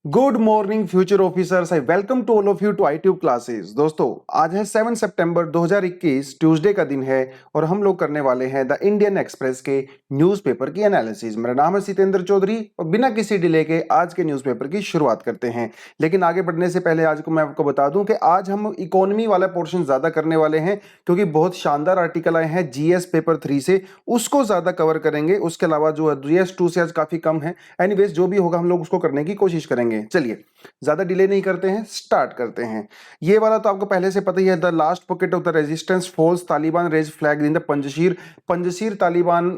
Good morning future officers, I welcome to all of you to iTube classes. दोस्तों, आज है 7 सितंबर 2021, Tuesday का दिन है और हम लोग करने वाले हैं द इंडियन एक्सप्रेस के न्यूज़पेपर की एनालिसिस। मेरा नाम है सितेंद्र चौधरी और बिना किसी डिले के आज के न्यूज़पेपर की शुरुआत करते हैं। लेकिन आगे बढ़ने से पहले आज को मैं आपको बता दूं कि आज हम इकोनॉमी वाला पोर्शन ज्यादा करने वाले हैं क्योंकि बहुत शानदार आर्टिकल आए हैं जीएस पेपर 3 से, उसको ज्यादा कवर करेंगे। उसके अलावा जो जीएस 2 से आज काफी कम है। एनीवेज जो भी होगा हम लोग उसको करने की कोशिश करेंगे। चलिए ज्यादा डिले नहीं करते हैं, स्टार्ट करते हैं। ये वाला तो आपको पहले से पता ही है, the last pocket of the resistance falls, Taliban raise flag in the Panjshir. Panjshir Taliban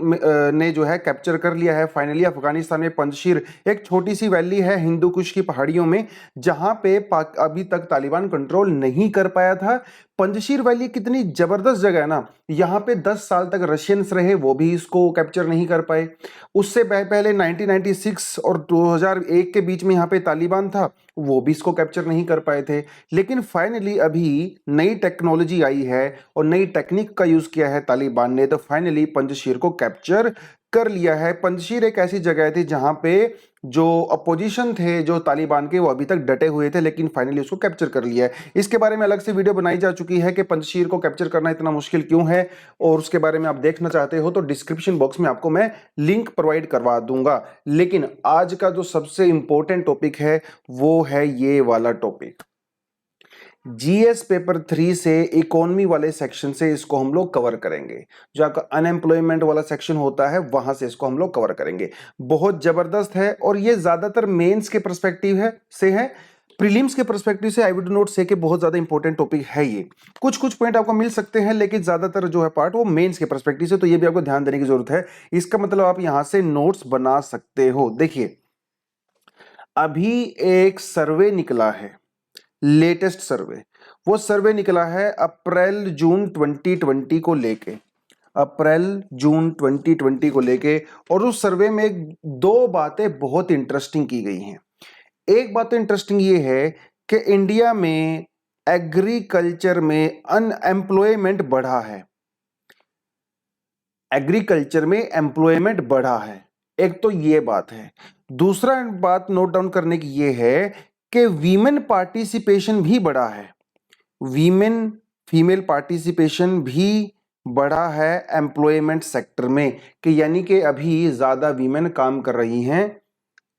ने जो है कैप्चर कर लिया है फाइनली। अफगानिस्तान में पंजशीर एक छोटी सी वैली है हिंदू कुश की पहाड़ियों में, जहां पे अभी तक तालिबान कंट्रोल नहीं कर पाया था। पंजशीर वैली कितनी जबरदस्त जगह है ना, यहाँ पे 10 साल तक रशियंस रहे, वो भी इसको कैप्चर नहीं कर पाए। उससे पहले 1996 और 2001 के बीच में यहाँ पे तालिबान था, वो भी इसको कैप्चर नहीं कर पाए थे। लेकिन फाइनली अभी नई टेक्नोलॉजी आई है और नई टेक्निक का यूज किया है तालिबान ने, तो फाइनली पंजशीर को कैप्चर कर लिया है। पंजशीर एक ऐसी जगह थी जहां पे जो अपोजिशन थे जो तालिबान के, वो अभी तक डटे हुए थे, लेकिन फाइनली उसको कैप्चर कर लिया है। इसके बारे में अलग से वीडियो बनाई जा चुकी है कि पंजशीर को कैप्चर करना इतना मुश्किल क्यों है, और उसके बारे में आप देखना चाहते हो तो डिस्क्रिप्शन बॉक्स में आपको मैं लिंक प्रोवाइड करवा दूंगा। लेकिन आज का जो सबसे इंपॉर्टेंट टॉपिक है वो है ये वाला टॉपिक, जीएस पेपर 3 से इकोनॉमी वाले सेक्शन से इसको हम लोग कवर करेंगे। जो आपका अनएम्प्लॉयमेंट वाला सेक्शन होता है वहां से इसको हम लोग कवर करेंगे। बहुत जबरदस्त है और ये ज्यादातर मेंस के पर्सपेक्टिव है। प्रीलिम्स के पर्सपेक्टिव से आई वुड नोट से कि बहुत ज्यादा इंपॉर्टेंट टॉपिक है ये। कुछ कुछ पॉइंट आपको मिल सकते हैं, लेकिन ज्यादातर जो है पार्ट वो मेंस के पर्सपेक्टिव से, तो ये भी आपको ध्यान देने की जरूरत है। इसका मतलब आप यहां से नोट्स बना सकते हो। देखिए, अभी एक सर्वे निकला है, लेटेस्ट सर्वे। वो सर्वे निकला है अप्रैल जून 2020 को लेके, अप्रैल जून 2020 को लेके। और उस सर्वे में दो बातें बहुत इंटरेस्टिंग की गई हैं। एक बात तो इंटरेस्टिंग ये है कि इंडिया में एग्रीकल्चर में अनएम्प्लॉयमेंट बढ़ा है। एग्रीकल्चर में एम्प्लॉयमेंट बढ़ा है, एक तो ये बात है। दूसरा बात नोट डाउन करने की ये है कि वीमेन पार्टिसिपेशन भी बढ़ा है। वीमेन फीमेल पार्टिसिपेशन भी बढ़ा है एम्प्लॉयमेंट सेक्टर में, कि यानी कि अभी ज्यादा वीमेन काम कर रही हैं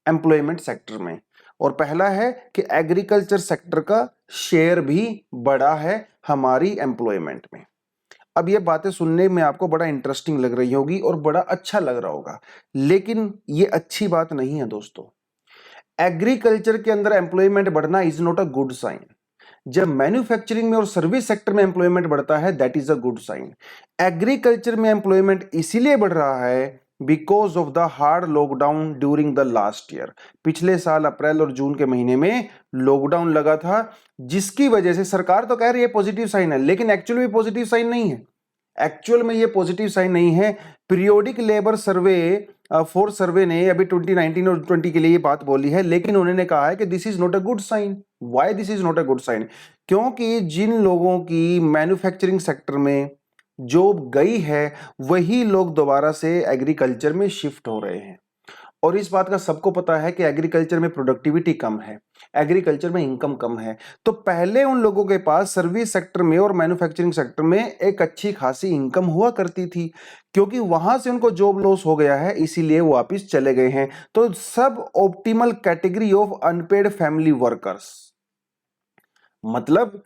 एम्प्लॉयमेंट सेक्टर में। और पहला है कि एग्रीकल्चर सेक्टर का शेयर भी बढ़ा है हमारी एम्प्लॉयमेंट में। अब ये बातें सुनने में आपको बड़ा इंटरेस्टिंग लग रही होगी और बड़ा अच्छा लग रहा होगा, लेकिन ये अच्छी बात नहीं है दोस्तों। एग्रीकल्चर के अंदर एम्प्लॉयमेंट बढ़ना is not a good sign. जब मैन्युफैक्चरिंग में और सर्विस सेक्टर में एम्प्लॉयमेंट बढ़ता है, that is a good sign. Agriculture में एम्प्लॉयमेंट इसीलिए बढ़ रहा है because of the hard lockdown during the last year. पिछले साल अप्रैल और जून के महीने में लॉकडाउन लगा था, जिसकी वजह से सरकार तो कह रही है पॉजिटिव साइन है, लेकिन एक्चुअल में पॉजिटिव साइन नहीं है। एक्चुअल में ये पॉजिटिव साइन नहीं है। पीरियोडिक लेबर सर्वे फोर्स सर्वे ने अभी 2019 और 20 के लिए ये बात बोली है, लेकिन उन्होंने कहा है कि this is not a good sign. Why this is not a good sign? क्योंकि जिन लोगों की मैन्युफैक्चरिंग सेक्टर में जॉब गई है, वही लोग दोबारा से एग्रीकल्चर में शिफ्ट हो रहे हैं। और इस बात का सबको पता है कि एग्रीकल्चर में प्रोडक्टिविटी कम है, एग्रीकल्चर में इनकम कम है। तो पहले उन लोगों के पास सर्विस सेक्टर में और मैन्युफैक्चरिंग सेक्टर में एक अच्छी खासी इनकम हुआ करती थी, क्योंकि वहां से उनको जॉब लॉस हो गया है, इसीलिए वो वापस चले गए हैं। तो सब optimal category of unpaired family workers, मतलब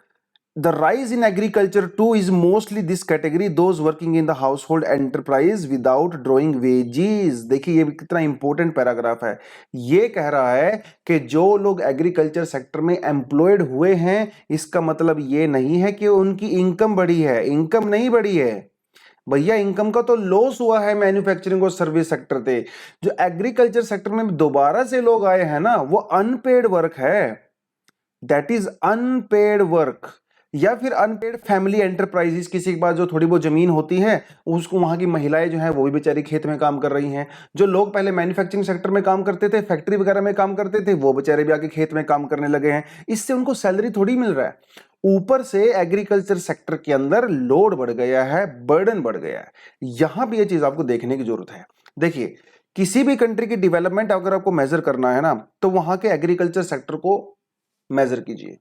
the rise in agriculture too is mostly this category, those working in the household enterprise without drawing wages। देखिए ये कितना इंपॉर्टेंट पैराग्राफ है। ये कह रहा है कि जो लोग एग्रीकल्चर सेक्टर में एम्प्लॉयड हुए हैं, इसका मतलब ये नहीं है कि उनकी इनकम बढ़ी है। इनकम नहीं बढ़ी है भैया, इनकम का तो लॉस हुआ है मैन्युफैक्चरिंग और सर्विस सेक्टर पे। जो एग्रीकल्चर सेक्टर में दोबारा से लोग आए हैं ना, वो अनपेड वर्क है, दैट इज अनपेड वर्क। या फिर अनपेड फैमिली एंटरप्राइजेस, किसी के पास जो थोड़ी बहुत जमीन होती है, उसको वहां की महिलाएं जो हैं वो भी बेचारी खेत में काम कर रही हैं। जो लोग पहले मैन्युफैक्चरिंग सेक्टर में काम करते थे, फैक्ट्री वगैरह में काम करते थे, वो बेचारे भी आके खेत में काम करने लगे हैं। इससे उनको सैलरी थोड़ी मिल रहा है, ऊपर से एग्रीकल्चर सेक्टर के अंदर लोड बढ़ गया है, बर्डन बढ़ गया है। यहां भी ये चीज आपको देखने की जरूरत है। देखिए किसी भी कंट्री की डेवलपमेंट अगर आपको मेजर करना है ना, तो वहां के एग्रीकल्चर सेक्टर को मेजर कीजिए।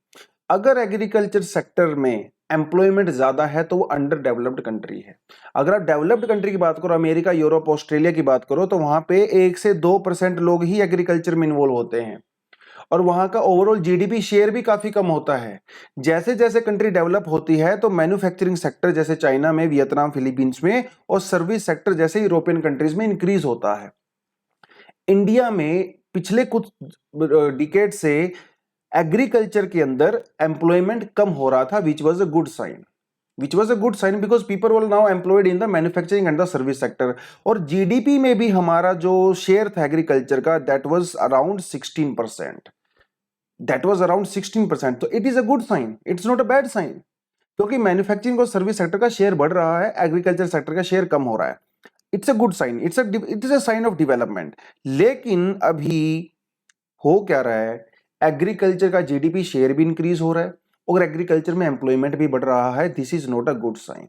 अगर एग्रीकल्चर सेक्टर में एम्प्लॉयमेंट ज्यादा है तो वो अंडर डेवलप्ड कंट्री है। अगर आप डेवलप्ड कंट्री की बात करो, अमेरिका, यूरोप, ऑस्ट्रेलिया की बात करो, तो वहां पे 1 से 2% लोग ही एग्रीकल्चर में इन्वॉल्व होते हैं और वहां का ओवरऑल जीडीपी शेयर भी काफी कम होता है। जैसे जैसे कंट्री डेवलप होती है तो मैन्युफैक्चरिंग सेक्टर जैसे चाइना में, वियतनाम, फिलीपींस में, और सर्विस सेक्टर जैसे यूरोपियन कंट्रीज में इंक्रीज होता है। इंडिया में पिछले कुछ डिकेड से एग्रीकल्चर के अंदर एम्प्लॉयमेंट कम हो रहा था, which was a good sign, which was a good sign because people were now employed in the manufacturing and the service sector। और जीडीपी में भी हमारा जो शेयर था एग्रीकल्चर का, that was around 16%, that was around 16%। तो it is a good sign, it's not a bad sign, क्योंकि manufacturing और सर्विस सेक्टर का शेयर बढ़ रहा है, एग्रीकल्चर सेक्टर का शेयर कम हो रहा है। It's a good sign, it is a sign of development. लेकिन अभी हो क्या रहा है, एग्रीकल्चर का जीडीपी शेयर भी इंक्रीज हो रहा है और एग्रीकल्चर में एम्प्लॉयमेंट भी बढ़ रहा है। This is not a good sign,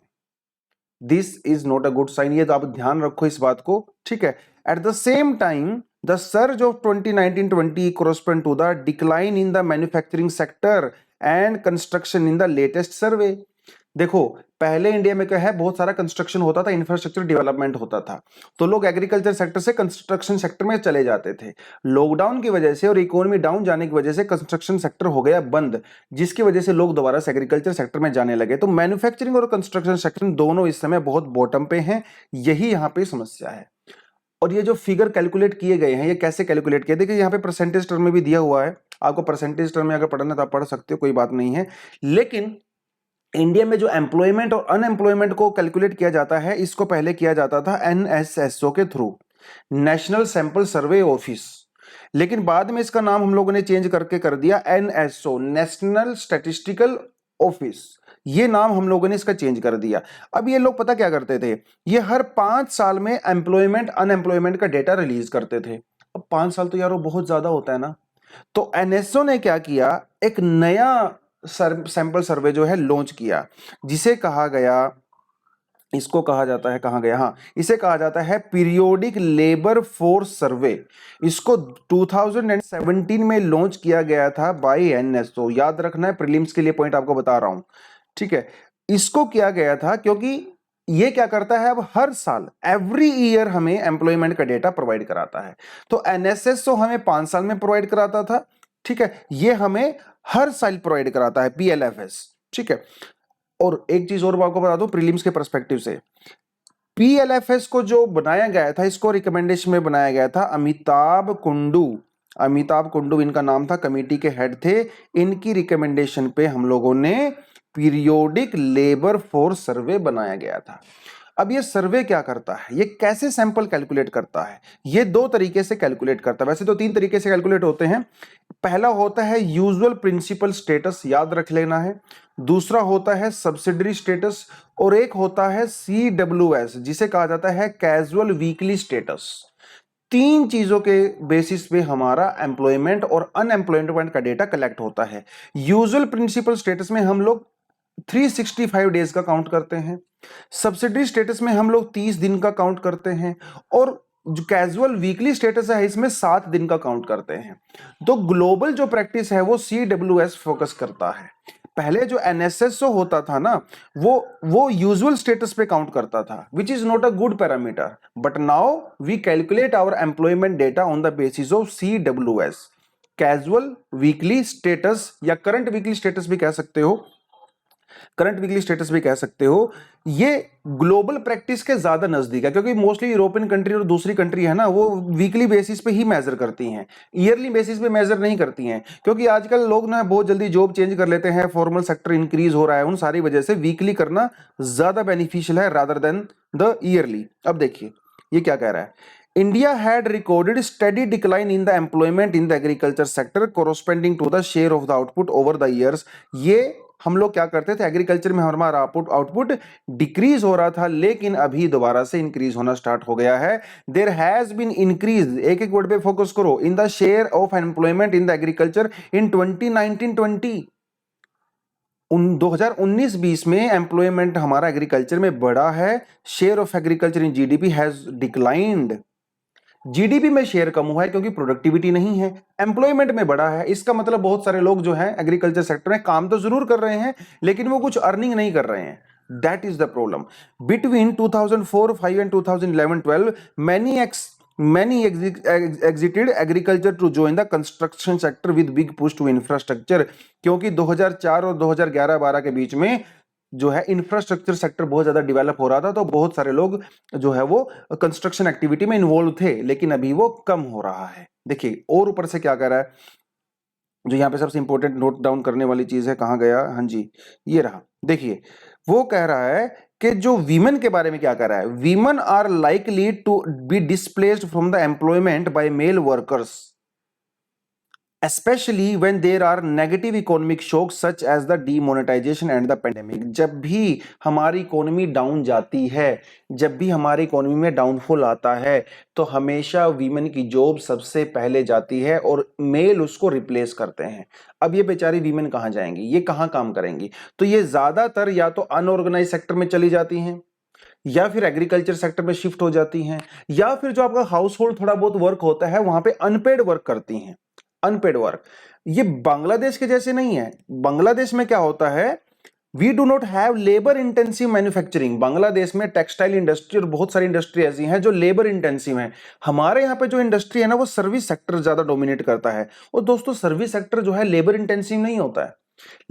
this is not a good sign, ये तो आप ध्यान रखो इस बात को, ठीक है। At the same time the surge of 2019-20 correspond to the decline in the manufacturing sector and construction in the latest survey। देखो, पहले इंडिया में क्या है, बहुत सारा कंस्ट्रक्शन होता था, इंफ्रास्ट्रक्चर डेवलपमेंट होता था, तो लोग एग्रीकल्चर सेक्टर से कंस्ट्रक्शन सेक्टर में चले जाते थे। लॉकडाउन की वजह से और इकोनॉमी डाउन जाने की वजह से कंस्ट्रक्शन सेक्टर हो गया बंद, जिसकी वजह से लोग दोबारा से एग्रीकल्चर सेक्टर में जाने लगे। तो मैन्युफैक्चरिंग और कंस्ट्रक्शन सेक्टर दोनों इस समय बहुत बॉटम पे हैं, यही यहाँ पे समस्या है। और ये जो फिगर कैलकुलेट किए गए हैं, ये कैसे कैलकुलेट किए, देखिए यहाँ पे परसेंटेज टर्म में भी दिया हुआ है, आपको परसेंटेज टर्म में अगर पढ़ना तो आप पढ़ सकते हो, कोई बात नहीं है। लेकिन इंडिया में जो एम्प्लॉयमेंट और अनएम्प्लॉयमेंट को कैलकुलेट किया जाता है, इसको पहले किया जाता था एनएसएसओ के through, national sample survey office, लेकिन बाद में इसका नाम हम लोगों ने चेंज करके कर दिया एनएसओ, नेशनल स्टैटिस्टिकल ऑफिस। ये नाम हम लोगों ने इसका चेंज कर दिया। अब ये लोग पता क्या करते थे, ये हर 5 साल में एम्प्लॉयमेंट अनएम्प्लॉयमेंट का डेटा रिलीज करते थे। अब 5 साल तो यार वो बहुत ज्यादा होता है ना, तो एनएसओ ने क्या किया, एक नया सैंपल सर्वे जो है लॉन्च किया, जिसे कहा गया, इसको कहा जाता है, कहां गया, हाँ, इसे कहा जाता है पीरियोडिक लेबर फोर्स सर्वे। इसको 2017 में लॉन्च किया गया था बाय एनएसओ, याद रखना है, प्रीलिम्स के लिए पॉइंट आपको बता रहा हूं, ठीक है। इसको किया गया था क्योंकि ये क्या करता है, अब हर साल एवरी ईयर हमें एम्प्लॉयमेंट का डेटा प्रोवाइड कराता है। तो एनएसएसओ हमें 5 साल में प्रोवाइड कराता था, ठीक है, ये हमें हर साल प्रोवाइड कराता है पीएलएफएस, ठीक है। और एक चीज और आपको बता दूं प्रीलिम्स के पर्सपेक्टिव से, पीएलएफएस को जो बनाया गया था, इसको रिकमेंडेशन में बनाया गया था अमिताभ कुंडू, अमिताभ कुंडू इनका नाम था, कमेटी के हेड थे। इनकी रिकमेंडेशन पे हम लोगों ने पीरियोडिक लेबर फोर्स सर्वे बनाया गया था। अब ये सर्वे क्या करता है, ये कैसे सैंपल कैलकुलेट करता है, ये 2 तरीके से कैलकुलेट करता है, वैसे तो 3 तरीके से कैलकुलेट होते हैं। पहला होता है यूजुअल प्रिंसिपल स्टेटस, याद रख लेना है। दूसरा होता है सब्सिडरी स्टेटस, और एक होता है CWS, जिसे कहा जाता है कैजुअल वीकली स्टेटस। 3 चीजों के बेसिस पे हमारा एम्प्लॉयमेंट और अनएम्प्लॉयमेंट का डेटा कलेक्ट होता है। यूजुअल प्रिंसिपल स्टेटस में हम लोग 365 डेज का काउंट करते हैं, सब्सिडरी स्टेटस में हम लोग 30 दिन का काउंट करते हैं, और जो कैजुअल वीकली स्टेटस है इसमें 7 दिन का काउंट करते हैं। तो ग्लोबल जो प्रैक्टिस है वो CWS फोकस करता है। पहले जो एनएसएसओ होता था ना, वो यूजुअल स्टेटस पे काउंट करता था, which is not a good parameter, but now we calculate our employment data on the basis of CWS, casual weekly status, या करंट वीकली स्टेटस भी कह सकते हो, करंट वीकली स्टेटस भी कह सकते हो। ये ग्लोबल प्रैक्टिस के ज्यादा नजदीक है, क्योंकि मोस्टली यूरोपियन कंट्री और दूसरी कंट्री है ना, वो वीकली बेसिस पे ही मेजर करती हैं, ईयरली बेसिस पे मेजर नहीं करती हैं, क्योंकि आजकल लोग ना बहुत जल्दी जॉब चेंज कर लेते हैं, फॉर्मल सेक्टर इंक्रीज हो रहा है, उन सारी वजह से वीकली करना ज्यादा बेनिफिशियल है रादर देन द ईयरली। अब देखिए ये क्या कह रहा है, India had recorded steady decline in the employment in the agriculture sector corresponding to the share of the output over the years। ये हम लोग क्या करते थे, एग्रीकल्चर में हमारा आउटपुट डिक्रीज हो रहा था, लेकिन अभी दोबारा से इंक्रीज होना स्टार्ट हो गया है। देयर हैज बीन इंक्रीज, एक एक वर्ड पे फोकस करो, in the share of employment in the agriculture in 2019-20। 2019-20 में एम्प्लॉयमेंट हमारा एग्रीकल्चर में बढ़ा है, share of agriculture in GDP has declined. GDP में शेयर कम हुआ है क्योंकि प्रोडक्टिविटी नहीं है, एम्प्लॉयमेंट में बढ़ा है। इसका मतलब बहुत सारे लोग जो हैं एग्रीकल्चर सेक्टर में काम तो जरूर कर रहे हैं लेकिन वो कुछ अर्निंग नहीं कर रहे हैं। That is the problem. Between 2004-5 and 2011-12 many exited agriculture to join the construction sector with big push to infrastructure। क्योंकि 2004 और 2011-12 के बीच में जो है इंफ्रास्ट्रक्चर सेक्टर बहुत ज्यादा डेवलप हो रहा था, तो बहुत सारे लोग जो है वो कंस्ट्रक्शन एक्टिविटी में इन्वॉल्व थे, लेकिन अभी वो कम हो रहा है। देखिए और ऊपर से क्या कह रहा है, जो यहाँ पे सबसे इंपॉर्टेंट नोट डाउन करने वाली चीज है, कहाँ गया, हाँ जी ये रहा। देखिए वो कह रहा है कि जो वीमेन के बारे में क्या कह रहा है, women are likely to be displaced from the employment by male workers especially when there are negative economic shocks such as the demonetization and the pandemic। जब भी हमारी इकोनॉमी डाउन जाती है, जब भी हमारी इकोनॉमी में डाउनफॉल आता है, तो हमेशा वीमेन की जॉब सबसे पहले जाती है और मेल उसको रिप्लेस करते हैं। अब ये बेचारी वीमेन कहाँ जाएंगी, ये कहाँ काम करेंगी? तो ये ज्यादातर या तो अनऑर्गेनाइज सेक्टर में चली जाती हैं, या फिर एग्रीकल्चर सेक्टर में शिफ्ट हो जाती हैं, या फिर जो आपका हाउस होल्ड थोड़ा बहुत वर्क होता है वहां पे अनपेड वर्क करती हैं। अनपेड वर्क ये बांग्लादेश के जैसे नहीं है। बांग्लादेश में क्या होता है, we do not have labour intensive manufacturing. Bangladesh में टेक्सटाइल इंडस्ट्री और बहुत सारी इंडस्ट्री ऐसी हैं जो लेबर इंटेंसिव हैं। हमारे यहाँ पे जो इंडस्ट्री है ना वो सर्विस सेक्टर ज्यादा डोमिनेट करता है। और दोस्तों सर्विस सेक्टर जो है लेबर इंटेंसिव नहीं होता है।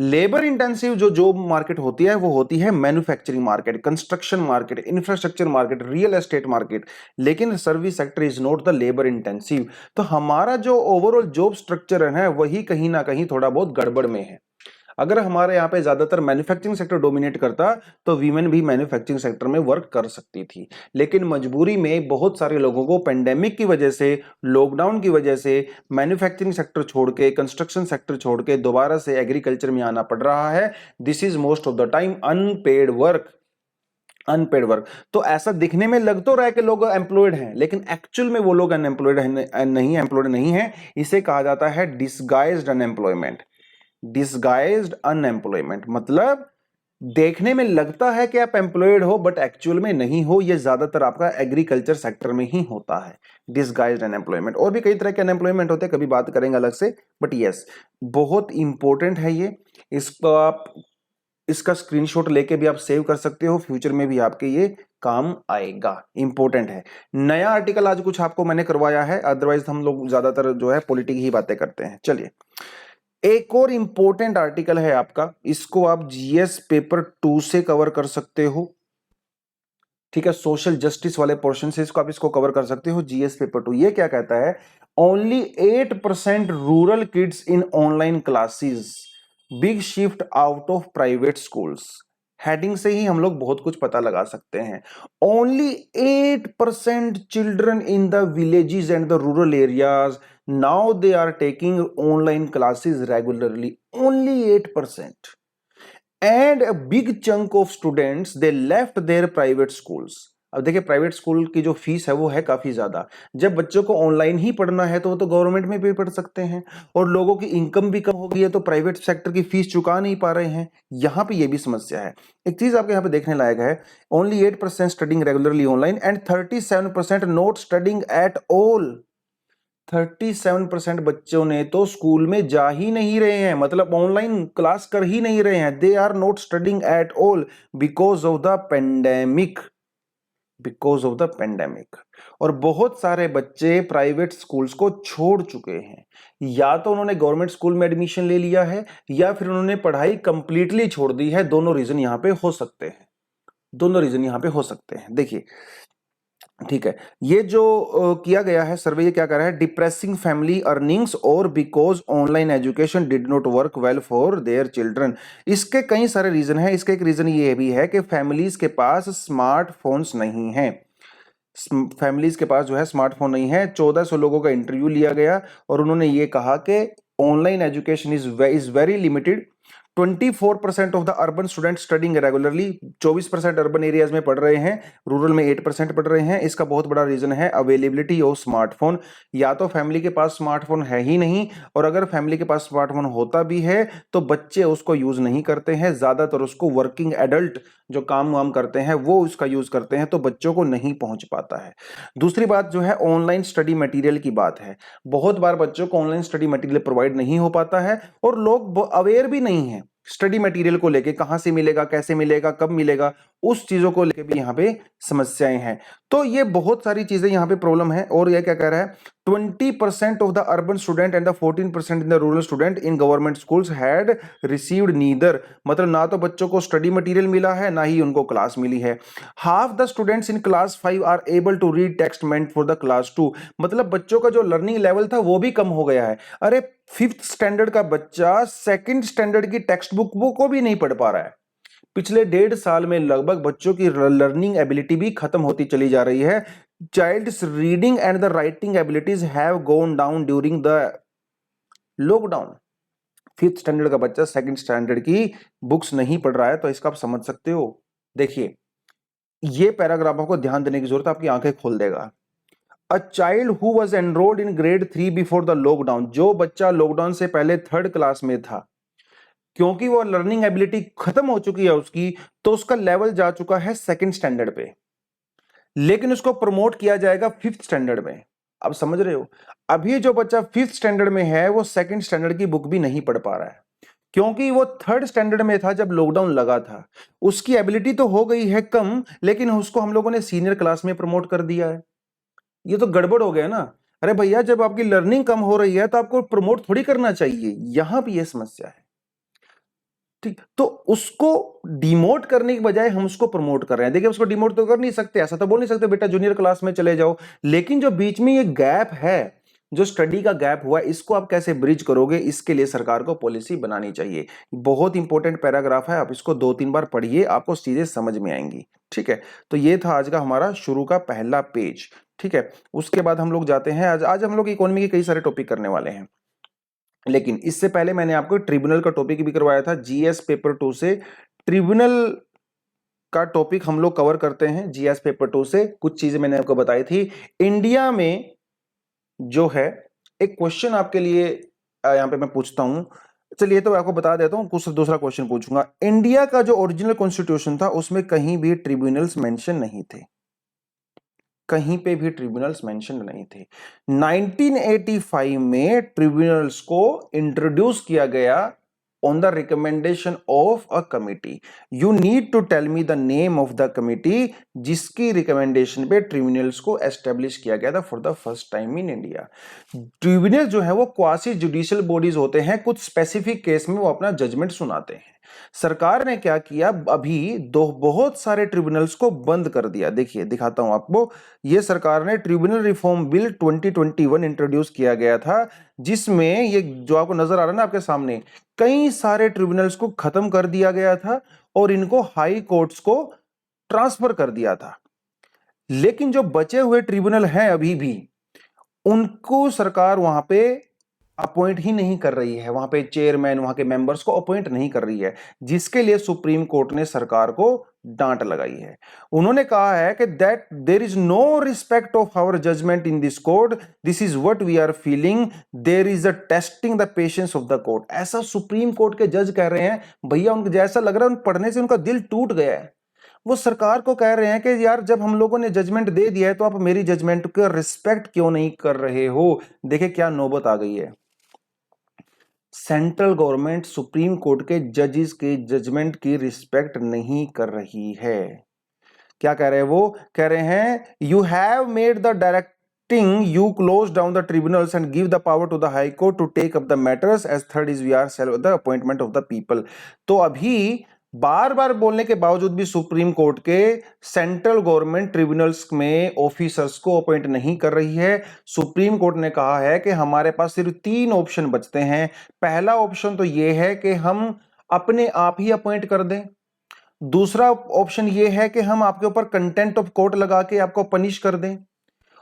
लेबर इंटेंसिव जो जॉब मार्केट होती है वो होती है manufacturing market, construction market, infrastructure market, real estate market. लेकिन service sector is not the labour intensive. तो हमारा जो ओवरऑल जॉब स्ट्रक्चर है वही कहीं ना कहीं थोड़ा बहुत गड़बड़ में है। अगर हमारे यहाँ पे ज्यादातर मैन्युफैक्चरिंग सेक्टर डोमिनेट करता तो वीमेन भी मैन्युफैक्चरिंग सेक्टर में वर्क कर सकती थी, लेकिन मजबूरी में बहुत सारे लोगों को पेंडेमिक की वजह से, लॉकडाउन की वजह से मैन्युफैक्चरिंग सेक्टर छोड़ के, कंस्ट्रक्शन सेक्टर छोड़ के दोबारा से एग्रीकल्चर में आना पड़ रहा है। This is most of the time unpaid work. Unpaid work. तो ऐसा दिखने में लग तो रहा है कि लोग एम्प्लॉयड हैं, लेकिन एक्चुअल में वो लोग अनएम्प्लॉयड नहीं, एम्प्लॉयड नहीं है। इसे कहा जाता है डिसगाइज्ड अनएम्प्लॉयमेंट। डिसगाइज्ड अनएम्प्लॉयमेंट मतलब देखने में लगता है कि आप एम्प्लॉयड हो बट एक्चुअल में नहीं हो। ये ज्यादातर आपका एग्रीकल्चर सेक्टर में ही होता है, डिसगाइज्ड अनएम्प्लॉयमेंट। और भी कई तरह के अनएम्प्लॉयमेंट होते हैं, कभी बात करेंगे अलग से। बट यस बहुत इंपॉर्टेंट है ये। इसको आप इसका स्क्रीनशॉट लेके भी आप सेव कर सकते हो, फ्यूचर में भी आपके ये काम आएगा। इंपॉर्टेंट है। नया आर्टिकल आज कुछ आपको मैंने करवाया है, अदरवाइज हम लोग ज्यादातर जो है पॉलिटिक ही बातें करते हैं। चलिए एक और इंपॉर्टेंट आर्टिकल है आपका, इसको आप जीएस पेपर 2 से कवर कर सकते हो। ठीक है, सोशल जस्टिस वाले पोर्शन से इसको कवर कर सकते हो। जीएस पेपर 2 ये क्या कहता है, only 8% rural kids in online classes, big shift out of private schools. Heading से ही हम लोग बहुत कुछ पता लगा सकते हैं। Only 8% children in the villages and the rural areas now they are taking online classes regularly, only 8%, and a big chunk of students they left their private schools। अब देखिए प्राइवेट स्कूल की जो फीस है वो है काफी ज्यादा। जब बच्चों को ऑनलाइन ही पढ़ना है तो वो तो गवर्नमेंट में भी पढ़ सकते हैं, और लोगों की इनकम भी कम हो गई है तो प्राइवेट सेक्टर की फीस चुका नहीं पा रहे हैं। यहाँ पे ये भी समस्या है। एक चीज आपके यहाँ पे देखने लायक है, only 8% studying regularly online and 37% not studying at all. 37% बच्चों ने तो स्कूल में जा ही नहीं रहे हैं, मतलब ऑनलाइन क्लास कर ही नहीं रहे हैं। They are not studying at all because of the pandemic, because of the pandemic. और बहुत सारे बच्चे प्राइवेट स्कूल्स को छोड़ चुके हैं, या तो उन्होंने गवर्नमेंट स्कूल में एडमिशन ले लिया है या फिर उन्होंने पढ़ाई कंप्लीटली छोड़ दी है। दोनों रीजन यहां पे हो सकते हैं, दोनों रीजन यहां पे हो सकते हैं। देखिए ठीक है, ये जो किया गया है सर्वे, ये क्या कर रहा है, डिप्रेसिंग फैमिली अर्निंग्स और because online education did not work well for their children. इसके कई सारे रीजन है। इसका एक रीजन ये भी है कि फैमिलीज के पास स्मार्टफोन्स नहीं है। फैमिलीज के पास जो है स्मार्टफोन नहीं है। 1400 लोगों का इंटरव्यू लिया गया और उन्होंने ये कहा कि online education is very limited 24% of the urban student studying regularly, 24% urban areas में पढ़ रहे हैं, रूरल में 8% पढ़ रहे हैं। इसका बहुत बड़ा रीजन है अवेलेबिलिटी ऑफ स्मार्टफोन। या तो फैमिली के पास स्मार्टफोन है ही नहीं, और अगर फैमिली के पास स्मार्टफोन होता भी है तो बच्चे उसको यूज नहीं करते हैं, ज्यादातर उसको वर्किंग एडल्ट जो काम वाम करते हैं वो उसका यूज करते हैं, तो बच्चों को नहीं पहुंच पाता है। दूसरी बात जो है ऑनलाइन स्टडी मटेरियल की बात है। बहुत बार बच्चों को ऑनलाइन स्टडी मटेरियल प्रोवाइड नहीं हो पाता है, और लोग अवेयर भी नहीं है स्टडी मटेरियल को लेके, कहां से मिलेगा, कैसे मिलेगा, कब मिलेगा, उस चीजों को लेके भी यहाँ पे समस्याएं हैं। तो ये बहुत सारी चीजें यहाँ पे प्रॉब्लम है। और ये क्या कह रहा है, 20% of the urban student and the 14% in the rural student in government schools had received neither, मतलब ना तो बच्चों को स्टडी मटेरियल मिला है, ना ही उनको क्लास मिली है। Half the students in class 5 are able to read text meant for the class 2, मतलब बच्चों का जो लर्निंग लेवल था वो भी कम हो गया है। अरे 5th स्टैंडर्ड का बच्चा 2nd स्टैंडर्ड की टेक्स्ट बुक को भी नहीं पढ़ पा रहा है। पिछले 1.5 साल में लगभग बच्चों की लर्निंग एबिलिटी भी खत्म होती चली जा रही है। Child's reading and the writing abilities have gone down during the lockdown. 5th standard का बच्चा 2nd स्टैंडर्ड की बुक्स नहीं पढ़ रहा है, तो इसका आप समझ सकते हो। देखिए ये पैराग्राफ को ध्यान देने की जरूरत है, आपकी आंखें खोल देगा। A child who was enrolled in grade 3 before the lockdown, जो बच्चा लॉकडाउन से पहले 3rd क्लास में था, क्योंकि वो लर्निंग एबिलिटी खत्म हो चुकी है उसकी, तो उसका लेवल जा चुका है 2nd स्टैंडर्ड पे, लेकिन उसको प्रमोट किया जाएगा 5th स्टैंडर्ड में। अब समझ रहे हो, अभी जो बच्चा 5th स्टैंडर्ड में है वो 2nd स्टैंडर्ड की बुक भी नहीं पढ़ पा रहा है, क्योंकि वो 3rd स्टैंडर्ड में था जब लॉकडाउन लगा था। उसकी एबिलिटी तो हो गई है कम, लेकिन उसको हम लोगों ने सीनियर क्लास में प्रमोट कर दिया है। ये तो गड़बड़ हो गया ना। अरे भैया, जब आपकी लर्निंग कम हो रही है तो आपको प्रमोट थोड़ी करना चाहिए, यहां भी ये समस्या है। ठीक, तो उसको डिमोट करने के बजाय हम उसको प्रमोट कर रहे हैं। देखिए उसको डिमोट तो कर नहीं सकते, ऐसा तो बोल नहीं सकते बेटा जूनियर क्लास में चले जाओ, लेकिन जो बीच में ये गैप है, जो स्टडी का गैप हुआ, इसको आप कैसे ब्रिज करोगे, इसके लिए सरकार को पॉलिसी बनानी चाहिए। बहुत इंपॉर्टेंट पैराग्राफ है, आप इसको 2-3 बार पढ़िए, आपको चीजें समझ में आएंगी। ठीक है, तो ये था आज का हमारा शुरू का पहला पेज। ठीक है, उसके बाद हम लोग जाते हैं, आज हम लोग इकोनॉमी के कई सारे टॉपिक करने वाले हैं, लेकिन इससे पहले मैंने आपको ट्रिब्यूनल का टॉपिक भी करवाया था। जीएस पेपर 2 से ट्रिब्यूनल का टॉपिक हम लोग कवर करते हैं। जीएस पेपर 2 से कुछ चीजें मैंने आपको बताई थी। इंडिया में जो है एक क्वेश्चन आपके लिए यहां पे मैं पूछता हूं, चलिए तो आपको बता देता हूं, कुछ दूसरा क्वेश्चन पूछूंगा। इंडिया का जो ओरिजिनल कॉन्स्टिट्यूशन था उसमें कहीं भी ट्रिब्यूनल्स मेंशन नहीं थे, कहीं पे भी ट्रिब्यूनल्स मेंशन नहीं थे। 1985 में ट्रिब्यूनल्स को इंट्रोड्यूस किया गया on the recommendation of a committee. You need to tell me the name of the committee जिसकी रिकमेंडेशन पे ट्रिब्यूनल्स को एस्टेब्लिश किया गया था for the first time in India. Tribunal जो है वो क्वासी जुडिशियल बॉडीज होते हैं, कुछ स्पेसिफिक केस में वो अपना जजमेंट सुनाते हैं। सरकार ने क्या किया, अभी बहुत सारे ट्रिब्यूनल्स को बंद कर दिया। देखिए दिखाता हूं आपको, ये सरकार ने ट्रिब्यूनल रिफॉर्म बिल 2021 इंट्रोड्यूस किया गया था, जिसमें ये जो आपको नजर आ रहा है ना आपके सामने, कई सारे ट्रिब्यूनल्स को खत्म कर दिया गया था और इनको हाई कोर्ट्स को ट्रांसफर कर दिया था। लेकिन जो बचे हुए ट्रिब्यूनल हैं अभी भी, उनको सरकार वहां पे अपॉइंट ही नहीं कर रही है, वहां पे चेयरमैन, वहां के मेंबर्स को अपॉइंट नहीं कर रही है, जिसके लिए सुप्रीम कोर्ट ने सरकार को डांट लगाई है। उन्होंने कहा है कि that there is no respect of our judgement in this court, this is what we are feeling, there is a testing the patience of the court. ऐसा सुप्रीम कोर्ट के जज कह रहे हैं। भैया उनको जैसा लग रहा है पढ़ने से उनका दिल टूट गया है। वो सरकार को कह रहे हैं कि यार जब हम लोगों ने जजमेंट दे दिया है तो आप मेरी जजमेंट का रिस्पेक्ट क्यों नहीं कर रहे हो। देखिए क्या नौबत आ गई है, सेंट्रल गवर्नमेंट सुप्रीम कोर्ट के जजेस के जजमेंट की रिस्पेक्ट नहीं कर रही है। क्या कह रहे हैं, वो कह रहे हैं you have made the directing you close down the tribunals and give the power to the high court to take up the matters as third is we are self the appointment of the people. तो अभी बार बार बोलने के बावजूद भी supreme court के central government tribunals में ऑफिसर्स को अपॉइंट नहीं कर रही है। सुप्रीम कोर्ट ने कहा है कि हमारे पास सिर्फ 3 ऑप्शन बचते हैं। पहला ऑप्शन तो यह है कि हम अपने आप ही अपॉइंट कर दें, दूसरा ऑप्शन यह है कि हम आपके ऊपर कंटेंट ऑफ कोर्ट लगा के आपको पनिश कर दें,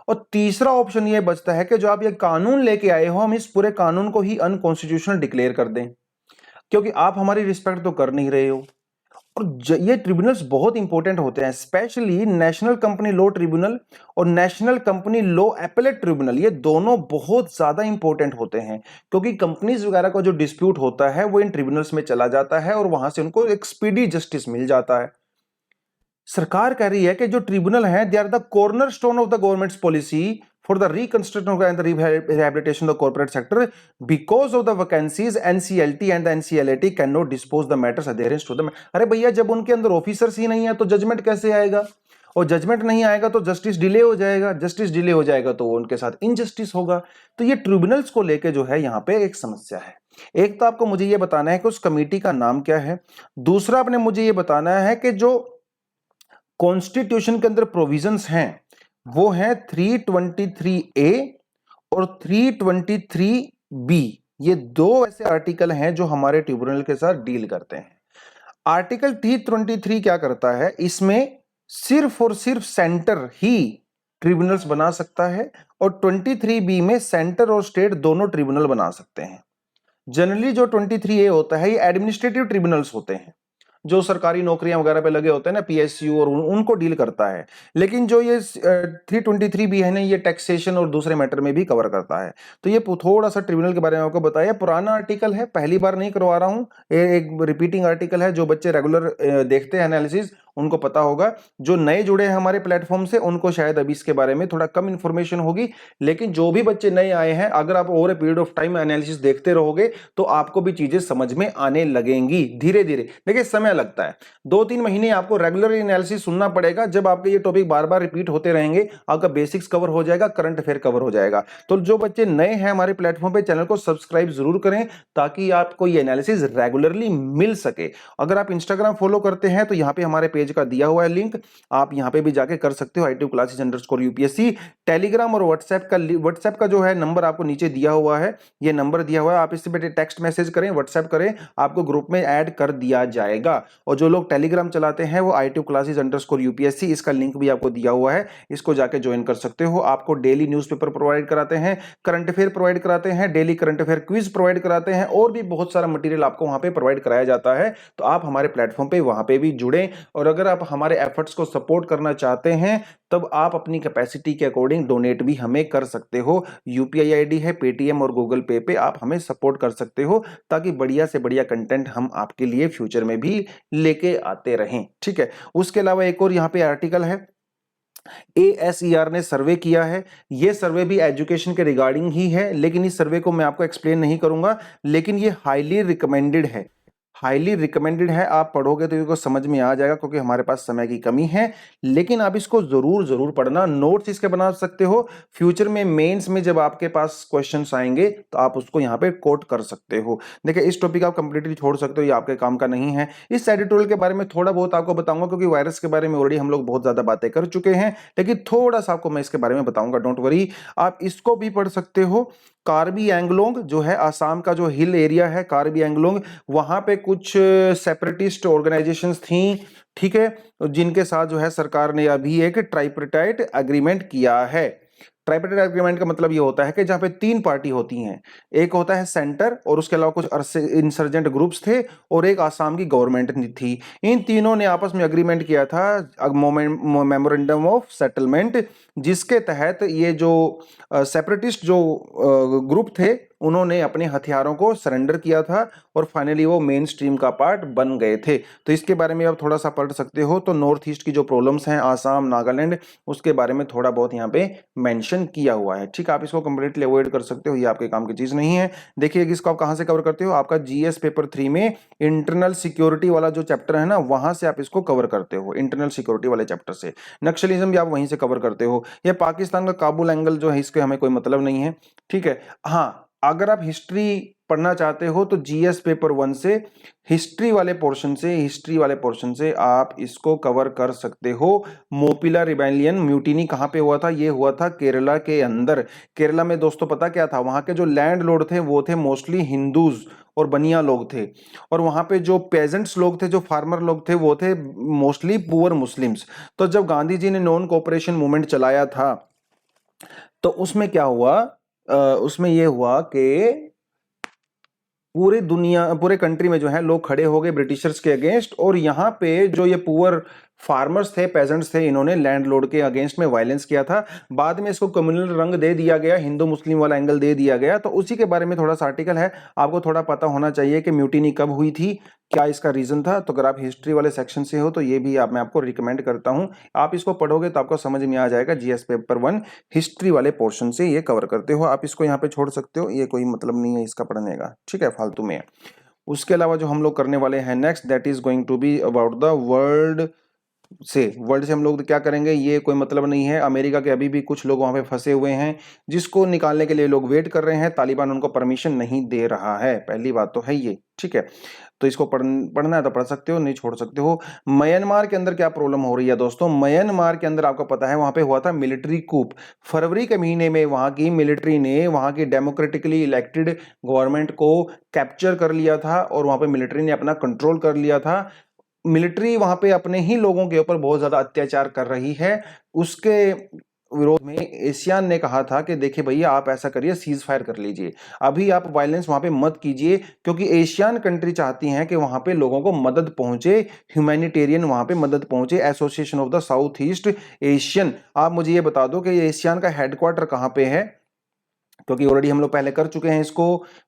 और तीसरा ऑप्शन यह बचता है कि जो आप ये कानून लेके आए हो हम इस पूरे कानून को ही अनकॉन्स्टिट्यूशनल डिक्लेयर कर दें। क्योंकि आप हमारी रिस्पेक्ट तो कर नहीं रहे हो। और ये ट्रिब्यूनल्स बहुत इंपॉर्टेंट होते हैं, specially National Company Law Tribunal और National Company Law Appellate Tribunal, ये दोनों बहुत ज्यादा इंपॉर्टेंट होते हैं, क्योंकि कंपनीज वगैरह का जो डिस्प्यूट होता है वो इन ट्रिब्यूनल्स में चला जाता है और वहां से उनको एक स्पीडी जस्टिस मिल जाता है। सरकार कह रही है कि जो ट्रिब्यूनल है they are the cornerstone of the government's policy for the reconstruction and rehabilitation of the corporate sector because of the vacancies NCLT and the NCLT can not dispose the matters adherence to the. अरे भैया, जब उनके अंदर officers ही नहीं है तो judgement कैसे आएगा, और जजमेंट नहीं आएगा तो जस्टिस डिले हो जाएगा, जस्टिस डिले हो जाएगा तो उनके साथ इनजस्टिस होगा। तो ये ट्रिब्यूनल्स को लेके जो है यहाँ पे एक समस्या है। एक तो आपको मुझे ये बताना है कि उस कमेटी का नाम क्या है, दूसरा आपने मुझे ये बताना है कि जो कॉन्स्टिट्यूशन के अंदर प्रोविजंस हैं वो हैं 323A और 323B। ये दो ऐसे आर्टिकल हैं जो हमारे ट्रिब्यूनल के साथ डील करते हैं। आर्टिकल 323 क्या करता है, इसमें सिर्फ और सिर्फ सेंटर ही ट्रिब्यूनल्स बना सकता है, और 23B में सेंटर और स्टेट दोनों ट्रिब्यूनल बना सकते हैं। जनरली जो 23A होता है ये एडमिनिस्ट्रेटिव ट्रिब्यूनल्स होते हैं, जो सरकारी नौकरियां वगैरह पे लगे होते हैं ना, पीएसयू, और उनको डील करता है। लेकिन जो ये 323B है ना, ये टैक्सेशन और दूसरे मैटर में भी कवर करता है। तो ये थोड़ा सा ट्रिब्यूनल के बारे में आपको बताया, पुराना आर्टिकल है, पहली बार नहीं करवा रहा हूं, एक रिपीटिंग आर्टिकल है। जो बच्चे रेगुलर देखते हैं एनालिसिस उनको पता होगा, जो नए जुड़े हैं हमारे प्लेटफॉर्म से उनको शायद अभी इसके बारे में थोड़ा कम इंफॉर्मेशन होगी। लेकिन जो भी बच्चे नए आए हैं, अगर आप over a period of time analysis देखते रहोगे तो आपको भी चीजें समझ में आने लगेंगी धीरे धीरे। देखिए, समय लगता है, 2-3 महीने आपको रेगुलर एनालिसिस सुनना पड़ेगा। जब आपके ये टॉपिक बार बार रिपीट होते रहेंगे, आपका बेसिक्स कवर हो जाएगा, करंट अफेयर कवर हो जाएगा। तो जो बच्चे नए हैं हमारे प्लेटफॉर्म पे, चैनल को सब्सक्राइब जरूर करें ताकि आपको ये एनालिसिस रेगुलरली मिल सके। अगर आप इंस्टाग्राम फॉलो करते हैं तो यहाँ पे हमारे पेज का दिया हुआ है लिंक, आप यहाँ पे भी जाके कर सकते हो, ITU classes underscore UPSC. Telegram और व्हाट्सएप का जो है नंबर आपको नीचे दिया हुआ है, ये नंबर दिया हुआ है, आप इससे बेटे टेक्स्ट मैसेज करें, व्हाट्सएप करें, आपको ग्रुप में ऐड कर दिया जाएगा। और जो लोग टेलीग्राम चलाते हैं वो ITU क्लासेस अंडरस्कोर यूपीएससी, इसका लिंक भी आपको दिया हुआ है, इसको जाके ज्वाइन कर सकते हो। आपको डेली न्यूज़पेपर प्रोवाइड कराते हैं, करंट अफेयर प्रोवाइड कराते हैं, daily current affair quiz provide कराते हैं, और भी बहुत सारा मटेरियल आपको वहां पे प्रोवाइड कराया जाता है। तो आप हमारे प्लेटफॉर्म पे वहां पे भी जुड़ें, और अगर आप हमारे एफर्ट्स को सपोर्ट करना चाहते हैं तब आप अपनी कैपेसिटी के अकॉर्डिंग डोनेट भी हमें कर सकते हो। यूपीआई आईडी है, पेटीएम और गूगल पे पे आप हमें सपोर्ट कर सकते हो, ताकि बढ़िया से बढ़िया कंटेंट हम आपके लिए फ्यूचर में भी लेके आते रहें। ठीक है, उसके अलावा एक और यहाँ पे आर्टिकल है, ASER ने सर्वे किया है। ये सर्वे भी एजुकेशन के रिगार्डिंग ही है, लेकिन इस सर्वे को मैं आपको एक्सप्लेन नहीं करूंगा, लेकिन ये हाईली रिकमेंडेड है, हाईली रिकमेंडेड है। आप पढ़ोगे तो इसको समझ में आ जाएगा, क्योंकि हमारे पास समय की कमी है, लेकिन आप इसको जरूर पढ़ना, नोट्स इसके बना सकते हो। फ्यूचर में मेंस में जब आपके पास क्वेश्चंस आएंगे तो आप उसको यहाँ पे कोट कर सकते हो। देखिए, इस टॉपिक आप कंप्लीटली छोड़ सकते हो, ये आपके काम का नहीं है। इस एडिटोरियल के बारे में थोड़ा बहुत आपको बताऊंगा, क्योंकि वायरस के बारे में ऑलरेडी हम लोग बहुत ज्यादा बातें कर चुके हैं, लेकिन थोड़ा सा आपको मैं इसके बारे में बताऊंगा, डोंट वरी। आप इसको भी पढ़ सकते हो। कार्बी एंगलोंग जो है, आसाम का जो हिल एरिया है कार्बी एंगलोंग, वहां पे कुछ सेपरेटिस्ट ऑर्गेनाइजेशंस थी, ठीक है, जिनके साथ जो है सरकार ने अभी एक ट्राइपरटाइट एग्रीमेंट किया है। ट्राइपरटाइट एग्रीमेंट का मतलब ये होता है कि जहां पे 3 पार्टी होती हैं, एक होता है सेंटर, और उसके अलावा कुछ इंसर्जेंट ग्रुप्स थे, और एक आसाम की गवर्नमेंट थी। इन तीनों ने आपस में अग्रीमेंट किया था, मेमोरेंडम ऑफ सेटलमेंट, जिसके तहत ये जो सेपरेटिस्ट जो ग्रुप थे उन्होंने अपने हथियारों को सरेंडर किया था, और फाइनली वो मेन स्ट्रीम का पार्ट बन गए थे। तो इसके बारे में आप थोड़ा सा पढ़ सकते हो। तो नॉर्थ ईस्ट की जो प्रॉब्लम्स हैं, आसाम, नागालैंड, उसके बारे में थोड़ा बहुत यहाँ पे मेंशन किया हुआ है। ठीक है, आप इसको कंप्लीटली अवॉइड कर सकते हो, ये आपके काम की चीज नहीं है। देखिए, इसको आप कहाँ से कवर करते हो, आपका GS पेपर 3 में इंटरनल सिक्योरिटी वाला जो चैप्टर है ना, वहां से आप इसको कवर करते हो। इंटरनल सिक्योरिटी वाले चैप्टर से नक्सलिज्म भी आप वहीं से कवर करते हो। ये पाकिस्तान का काबुल एंगल जो है, इसके हमें कोई मतलब नहीं है। ठीक है, हाँ, अगर आप हिस्ट्री पढ़ना चाहते हो तो GS पेपर 1 से हिस्ट्री वाले पोर्शन से आप इसको कवर कर सकते हो। मोपिला रिबेलियन, म्यूटिनी कहां पे हुआ था, ये हुआ था केरला के अंदर। केरला में दोस्तों पता क्या था, वहां के जो लैंडलॉर्ड थे वो थे मोस्टली हिंदूज और बनिया लोग थे, और वहां पे जो पेजेंट्स लोग थे, जो फार्मर लोग थे, वो थे मोस्टली पुअर मुस्लिम्स। तो जब गांधी जी ने नॉन कोऑपरेशन मूवमेंट चलाया था तो उसमें क्या हुआ, उसमें यह हुआ कि पूरी दुनिया, पूरे कंट्री में जो है लोग खड़े हो गए ब्रिटिशर्स के अगेंस्ट, और यहाँ पे जो ये पुअर फार्मर्स थे, पेजेंट्स थे, इन्होंने लैंडलॉर्ड के अगेंस्ट में वायलेंस किया था। बाद में इसको कम्युनल रंग दे दिया गया, हिंदू मुस्लिम वाला एंगल दे दिया गया। तो उसी के बारे में थोड़ा सा आर्टिकल है, आपको थोड़ा पता होना चाहिए कि म्यूटिनी कब हुई थी, क्या इसका रीजन था। तो अगर आप हिस्ट्री वाले सेक्शन से हो तो ये भी मैं आपको रिकमेंड करता हूं, आप इसको पढ़ोगे तो आपको समझ में आ जाएगा। जीएस पेपर 1 हिस्ट्री वाले पोर्शन से ये कवर करते हो। आप इसको यहाँ पे छोड़ सकते हो, ये कोई मतलब नहीं है इसका पढ़ने का, ठीक है, फालतू में है। उसके अलावा जो हम लोग करने वाले हैं next, that is going to be about the world से हम लोग क्या करेंगे, ये कोई मतलब नहीं है। अमेरिका के अभी भी कुछ लोग वहां पे फंसे हुए हैं, जिसको निकालने के लिए लोग वेट कर रहे हैं। तालिबान उनको परमिशन नहीं दे रहा है, पहली बात तो है ये, ठीक है। तो इसको पढ़ना है तो पढ़ सकते हो, नहीं छोड़ सकते हो। म्यांमार के अंदर क्या प्रॉब्लम हो रही है दोस्तों, म्यांमार के अंदर आपको पता है वहां पे हुआ था मिलिट्री कूप। फरवरी के महीने में वहां की मिलिट्री ने वहां की डेमोक्रेटिकली इलेक्टेड गवर्नमेंट को कैप्चर कर लिया था, और वहां पे मिलिट्री ने अपना कंट्रोल कर लिया था। मिलिट्री वहां पे अपने ही लोगों के ऊपर बहुत ज्यादा अत्याचार कर रही है। उसके विरोध में एशियान ने कहा था कि देखिए भैया, आप ऐसा करिए, सीज फायर कर लीजिए, अभी आप वायलेंस वहां पे मत कीजिए, क्योंकि एशियन कंट्री चाहती हैं कि वहां पे लोगों को मदद पहुंचे, ह्यूमैनिटेरियन वहां पे मदद पहुंचे। Association of the south east Asian, आप मुझे ये बता दो कि एशियन का हेडक्वार्टर कहां पे है, क्योंकि ऑलरेडी हम लोग पहले कर चुके हैं इसको।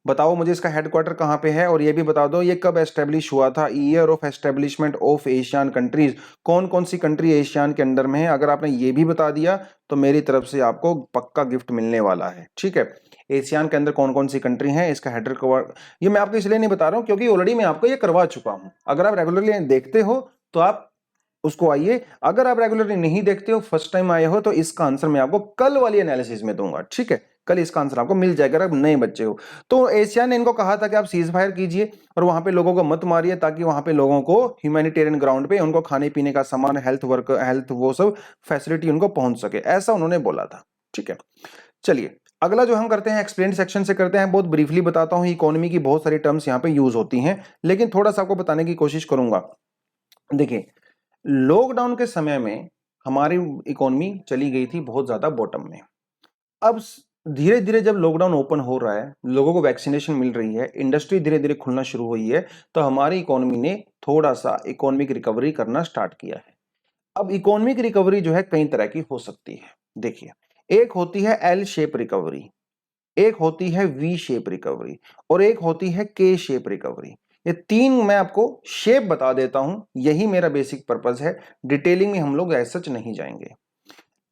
बताओ मुझे इसका हेडक्वार्टर कहां पे है, और ये भी बता दो ये कब एस्टेब्लिश हुआ था, year of establishment of Asian countries, कौन कौन सी कंट्री एशियन के अंडर में है। अगर आपने ये भी बता दिया तो मेरी तरफ से आपको पक्का गिफ्ट मिलने वाला है, ठीक है। एशियन के अंदर कौन कौन सी कंट्री है, इसका हेडक्वार्टर, ये मैं आपको इसलिए नहीं बता रहा हूं क्योंकि ऑलरेडी मैं आपको ये करवा चुका हूं। अगर आप रेगुलरली देखते हो तो आप उसको आइए, अगर आप रेगुलरली नहीं देखते हो, फर्स्ट टाइम आए हो, तो इसका आंसर मैं आपको कल वाली एनालिसिस में दूंगा, ठीक है। कल इसका आंसर आपको मिल जाएगा अगर नए बच्चे हो तो। एशिया ने इनको कहा था कि आप सीज फायर कीजिए और वहां पे लोगों को मत मारिए, ताकि वहां पे लोगों को ह्यूमैनिटेरियन ग्राउंड पे उनको खाने पीने का सामान, हेल्थ वो सब फैसिलिटी उनको पहुंच सके, ऐसा उन्होंने बोला था, ठीक है। चलिए अगला जो हम करते हैं एक्सप्लेन सेक्शन से करते हैं। बहुत ब्रीफली बताता हूं, इकोनॉमी की बहुत सारी टर्म्स यहाँ पे यूज होती हैं, लेकिन थोड़ा सा आपको बताने की कोशिश करूंगा। देखिए, लॉकडाउन के समय में हमारी इकोनॉमी चली गई थी बहुत ज्यादा बॉटम में। अब धीरे धीरे जब लॉकडाउन ओपन हो रहा है, लोगों को वैक्सीनेशन मिल रही है, इंडस्ट्री धीरे धीरे खुलना शुरू हुई है, तो हमारी इकोनॉमी ने थोड़ा सा इकोनॉमिक रिकवरी करना स्टार्ट किया है। अब इकोनॉमिक रिकवरी जो है कई तरह की हो सकती है। देखिए, एक होती है एल शेप रिकवरी, एक होती है वी शेप रिकवरी, और एक होती है के शेप रिकवरी। ये तीन मैं आपको शेप बता देता हूं, यही मेरा बेसिक पर्पस है। डिटेलिंग में हम लोग ऐसा सच नहीं जाएंगे।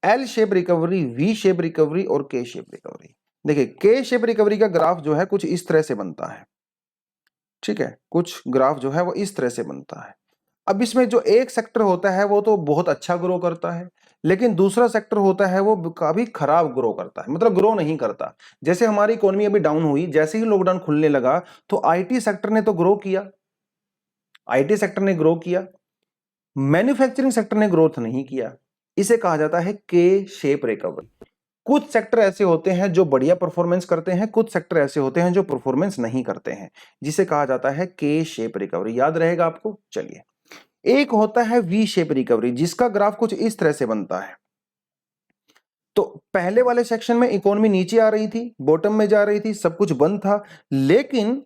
L shape recovery, V shape recovery और के शेप रिकवरी। देखिए, के शेप रिकवरी का ग्राफ जो है कुछ इस तरह से बनता है, ठीक है, कुछ ग्राफ जो है वो इस तरह से बनता है। अब इसमें जो एक सेक्टर होता है वो तो बहुत अच्छा ग्रो करता है, लेकिन दूसरा सेक्टर होता है वो काफी खराब ग्रो करता है, मतलब ग्रो नहीं करता। जैसे हमारी इकोनॉमी अभी डाउन हुई, जैसे ही लॉकडाउन खुलने लगा तो आईटी सेक्टर ने तो ग्रो किया, आईटी सेक्टर ने ग्रो किया, मैन्युफैक्चरिंग सेक्टर ने ग्रोथ नहीं किया। इसे कहा जाता है के शेप रिकवरी। कुछ सेक्टर ऐसे होते हैं जो बढ़िया परफॉर्मेंस करते हैं, कुछ सेक्टर ऐसे होते हैं जो परफॉर्मेंस नहीं करते हैं, जिसे कहा जाता है के शेप रिकवरी। याद रहेगा आपको। चलिए, एक होता है वी शेप रिकवरी, जिसका ग्राफ कुछ इस तरह से बनता है। तो पहले वाले सेक्शन में इकोनॉमी नीचे आ रही थी, बॉटम में जा रही थी, सब कुछ बंद था, लेकिन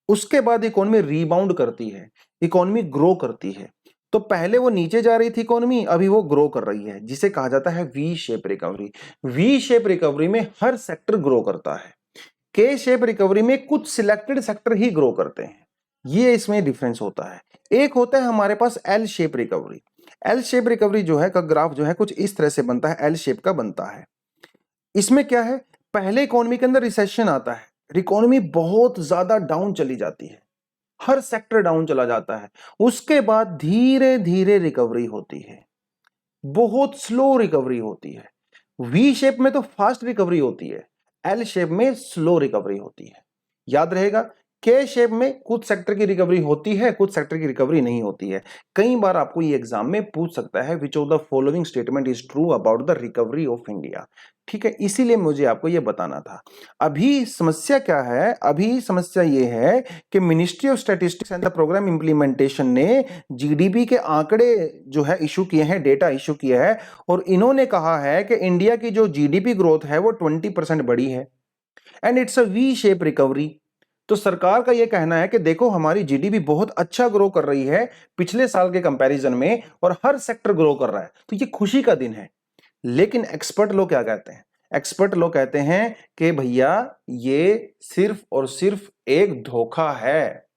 उसके बाद इकोनॉमी रीबाउंड करती है, इकोनॉमी ग्रो करती है। तो पहले वो नीचे जा रही थी इकोनॉमी, अभी वो ग्रो कर रही है, जिसे कहा जाता है V shape recovery. V shape recovery में हर सेक्टर ग्रो करता है, के शेप रिकवरी में कुछ सिलेक्टेड सेक्टर ही ग्रो करते हैं। ये इसमें डिफरेंस होता है। एक होता है हमारे पास L shape recovery. L shape recovery जो है का ग्राफ जो है कुछ इस तरह से बनता है, एल शेप का बनता है। इसमें क्या है, पहले इकोनॉमी के अंदर रिसेशन आता है, इकोनॉमी बहुत ज्यादा डाउन चली जाती है, हर सेक्टर डाउन चला जाता है। उसके बाद धीरे धीरे रिकवरी होती है, बहुत स्लो रिकवरी होती है। वी शेप में तो फास्ट रिकवरी होती है, एल शेप में स्लो रिकवरी होती है। याद रहेगा, के शेप में कुछ सेक्टर की रिकवरी होती है, कुछ सेक्टर की रिकवरी नहीं होती है। कई बार आपको ये एग्जाम में पूछ सकता है, which of the following statement is true about the recovery of India. ठीक है, इसीलिए मुझे आपको ये बताना था। अभी समस्या क्या है, अभी समस्या ये है कि ministry of statistics and the programme implementation ने जीडीपी के आंकड़े जो है इशू किए हैं, डेटा इशू किया है, और इन्होंने कहा है कि इंडिया की जो जीडीपी ग्रोथ है वो 20% बढ़ी है, and it's a V shape recovery. तो सरकार का यह कहना है कि देखो हमारी जीडीपी बहुत अच्छा ग्रो कर रही है पिछले साल के कंपैरिजन में और हर सेक्टर ग्रो कर रहा है, तो ये खुशी का दिन है। लेकिन एक्सपर्ट लोग क्या कहते हैं? एक्सपर्ट लोग कहते हैं कि भैया ये सिर्फ और सिर्फ एक धोखा है।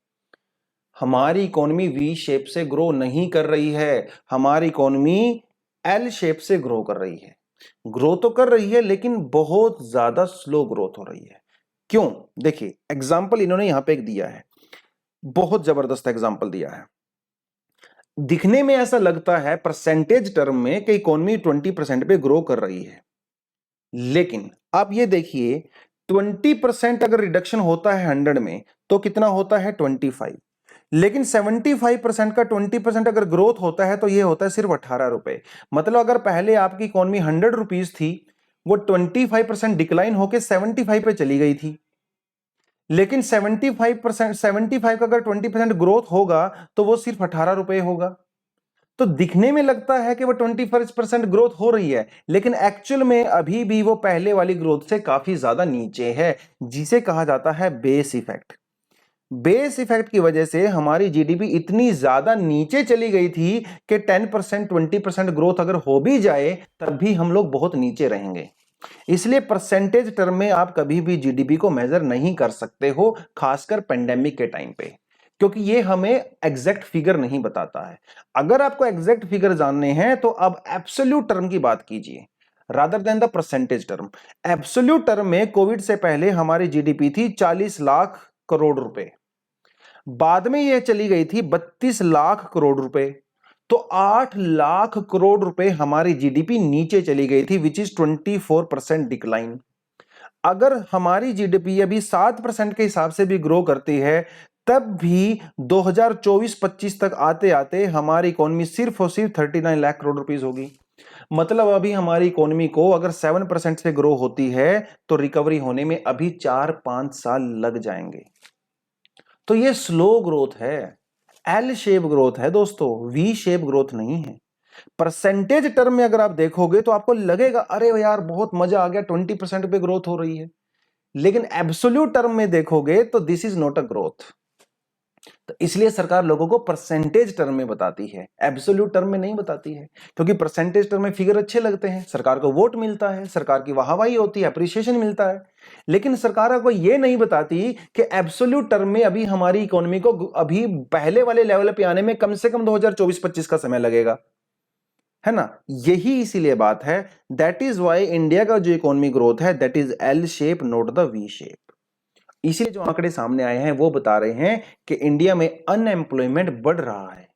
हमारी इकोनॉमी वी शेप से ग्रो नहीं कर रही है, हमारी इकोनॉमी एल शेप से ग्रो कर रही है। ग्रो तो कर रही है लेकिन बहुत ज्यादा स्लो ग्रोथ हो रही है। क्यों? देखिए एग्जाम्पल इन्होंने यहां पे एक दिया है, बहुत जबरदस्त एग्जाम्पल दिया है। दिखने में ऐसा लगता है परसेंटेज टर्म में कि इकोनॉमी 20% पे ग्रो कर रही है, लेकिन आप ये देखिए 20% अगर रिडक्शन होता है 100 में तो कितना होता है 25। लेकिन 75% का 20% अगर ग्रोथ होता है तो ये होता है सिर्फ 18 रुपए। मतलब अगर पहले आपकी इकोनॉमी 100 रुपीज थी, वो 25% डिक्लाइन होकर 75 पे चली गई थी। लेकिन 75% का अगर 20% ग्रोथ होगा तो वो सिर्फ 18 रुपए होगा। तो दिखने में लगता है कि वो 21% ग्रोथ हो रही है, लेकिन एक्चुअल में अभी भी वो पहले वाली ग्रोथ से काफी ज्यादा नीचे है, जिसे कहा जाता है बेस इफेक्ट। बेस इफेक्ट की वजह से हमारी जीडीपी इतनी ज्यादा नीचे चली गई थी कि 10% 20% ग्रोथ अगर हो भी जाए तब भी हम लोग बहुत नीचे रहेंगे। इसलिए परसेंटेज टर्म में आप कभी भी जीडीपी को मेजर नहीं कर सकते हो, खासकर पेंडेमिक के टाइम पे, क्योंकि ये हमें एग्जैक्ट फिगर नहीं बताता है। अगर आपको एग्जैक्ट फिगर जानने हैं तो अब एब्सोल्यूट टर्म की बात कीजिए rather than the percentage term. Absolute term में कोविड से पहले हमारी जीडीपी थी 40 लाख करोड़ रुपए, बाद में यह चली गई थी 32 लाख करोड़ रुपए। तो 8 लाख करोड़ रुपए हमारी जीडीपी नीचे चली गई थी, विच इज 24% डिक्लाइन। अगर हमारी जीडीपी अभी 7% के हिसाब से भी ग्रो करती है, तब भी 2024-25 तक आते आते हमारी इकोनॉमी सिर्फ और सिर्फ 39 लाख करोड़ रुपीस होगी। मतलब अभी हमारी इकोनॉमी को अगर 7% से ग्रो होती है तो रिकवरी होने में अभी 4-5 साल लग जाएंगे। तो ये स्लो ग्रोथ है, एल शेप ग्रोथ है दोस्तों, वी शेप ग्रोथ नहीं है। परसेंटेज टर्म में अगर आप देखोगे तो आपको लगेगा अरे यार बहुत मजा आ गया, 20% पे ग्रोथ हो रही है। लेकिन एब्सोल्यूट टर्म में देखोगे तो this is not a growth. तो इसलिए सरकार लोगों को परसेंटेज टर्म में बताती है, एब्सोल्यूट टर्म में नहीं बताती है, क्योंकि परसेंटेज टर्म में फिगर अच्छे लगते हैं, सरकार को वोट मिलता है, सरकार की वाहवाही होती है, अप्रिसिएशन मिलता है। लेकिन सरकार को यह नहीं बताती कि एब्सोल्यूट टर्म में अभी हमारी इकोनॉमी को अभी पहले वाले लेवल पे आने में कम से कम 2024-25 का समय लगेगा, है ना। यही इसीलिए बात है, दैट इज वाई इंडिया का जो इकोनॉमी ग्रोथ है that is L shape not the V shape. इसीलिए जो आंकड़े सामने आए हैं वो बता रहे हैं कि इंडिया में अनएम्प्लॉयमेंट बढ़ रहा है,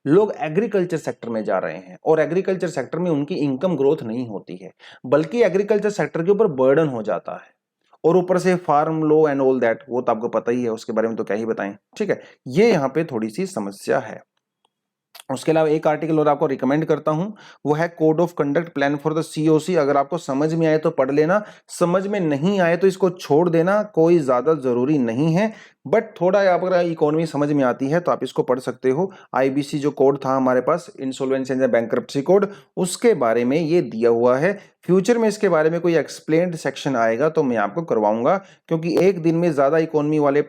लोग एग्रीकल्चर सेक्टर में जा रहे हैं और एग्रीकल्चर सेक्टर में उनकी इनकम ग्रोथ नहीं होती है, बल्कि एग्रीकल्चर सेक्टर के ऊपर बर्डन हो जाता है। और ऊपर से farm law and all that, वो तो आपको पता ही है, उसके बारे में तो क्या ही बताएं, ठीक है। ये यहाँ पे थोड़ी सी समस्या है। उसके अलावा एक आर्टिकल और आपको रिकमेंड करता हूं, वो है code of conduct plan for the COC. अगर आपको समझ में आए तो पढ़ लेना, समझ में नहीं आए तो इसको छोड़ देना, कोई ज्यादा जरूरी नहीं है। बट थोड़ा अगर इकोनॉमी समझ में आती है तो आप इसको पढ़ सकते हो। आईबीसी जो कोड था हमारे पास, इंसॉल्वेंसी एंड बैंक्रप्सी कोड, उसके बारे में ये दिया हुआ है। फ्यूचर में इसके बारे में कोई एक्सप्लेन्ड सेक्शन आएगा तो मैं आपको करवाऊंगा, क्योंकि एक दिन में ज्यादा इकोनॉमी वाले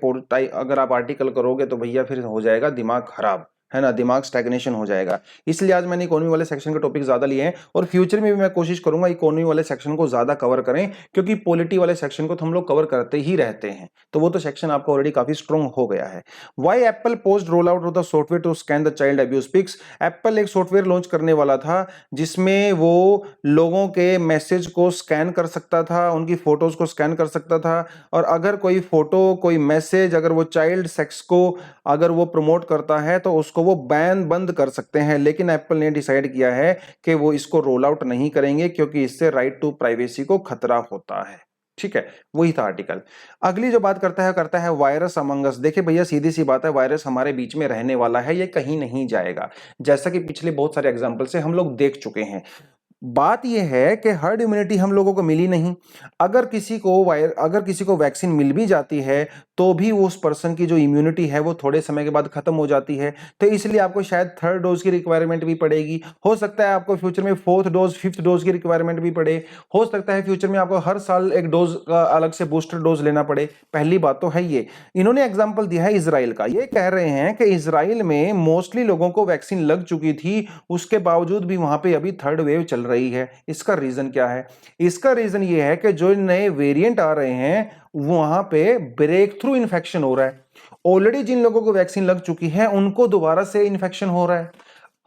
अगर आप आर्टिकल करोगे तो भैया फिर हो जाएगा दिमाग खराब, है ना, दिमाग स्टैग्नेशन हो जाएगा। इसलिए आज मैंने इकोनॉमी वाले सेक्शन के टॉपिक ज्यादा लिए हैं और फ्यूचर में भी मैं कोशिश करूंगा इकोनॉमी वाले सेक्शन को ज्यादा कवर करें, क्योंकि पॉलिटी वाले सेक्शन को तो हम लोग कवर करते ही रहते हैं, तो वो तो सेक्शन आपको ऑलरेडी काफी स्ट्रॉन्ग हो गया है। Why Apple post roll out of the software to scan the child abuse pics. Apple एक सॉफ्टवेयर लॉन्च करने वाला था जिसमें वो लोगों के मैसेज को स्कैन कर सकता था, उनकी फोटोज को स्कैन कर सकता था, और अगर कोई फोटो कोई मैसेज अगर वो चाइल्ड सेक्स को अगर वो प्रमोट करता है तो उसको वो बैन बंद कर सकते हैं। लेकिन एप्पल ने डिसाइड किया है कि वो इसको रोल आउट नहीं करेंगे, क्योंकि इससे राइट टू प्राइवेसी को खतरा होता है, ठीक है। वही था आर्टिकल। अगली जो बात करता है वायरस अमंग अस। देखिए भैया सीधी सी बात है, वायरस हमारे बीच में रहने वाला है, ये कहीं नहीं जाएगा। जैसा कि पिछले बहुत सारे एग्जांपल से हम लोग देख चुके हैं, बात यह है कि हर्ड इम्यूनिटी हम लोगों को मिली नहीं। अगर किसी को वैक्सीन मिल भी जाती है तो भी उस पर्सन की जो इम्यूनिटी है वो थोड़े समय के बाद खत्म हो जाती है। तो इसलिए आपको शायद थर्ड डोज की रिक्वायरमेंट भी पड़ेगी। हो सकता है आपको फ्यूचर में फोर्थ डोज, फिफ्थ डोज की रिक्वायरमेंट भी पड़े। हो सकता है फ्यूचर में आपको हर साल एक डोज का अलग से बूस्टर डोज लेना पड़े। पहली बात तो है ये। इन्होंने एग्जाम्पल दिया है इसराइल का। ये कह रहे हैं कि इसराइल में मोस्टली लोगों को वैक्सीन लग चुकी थी, उसके बावजूद भी वहां पे अभी थर्ड वेव चल रही है। इसका रीजन क्या है? इसका रीजन ये है कि जो नए वेरिएंट आ रहे हैं वहां पे ब्रेक थ्रू इन्फेक्शन हो रहा है। ऑलरेडी जिन लोगों को वैक्सीन लग चुकी है उनको दोबारा से इन्फेक्शन हो रहा है।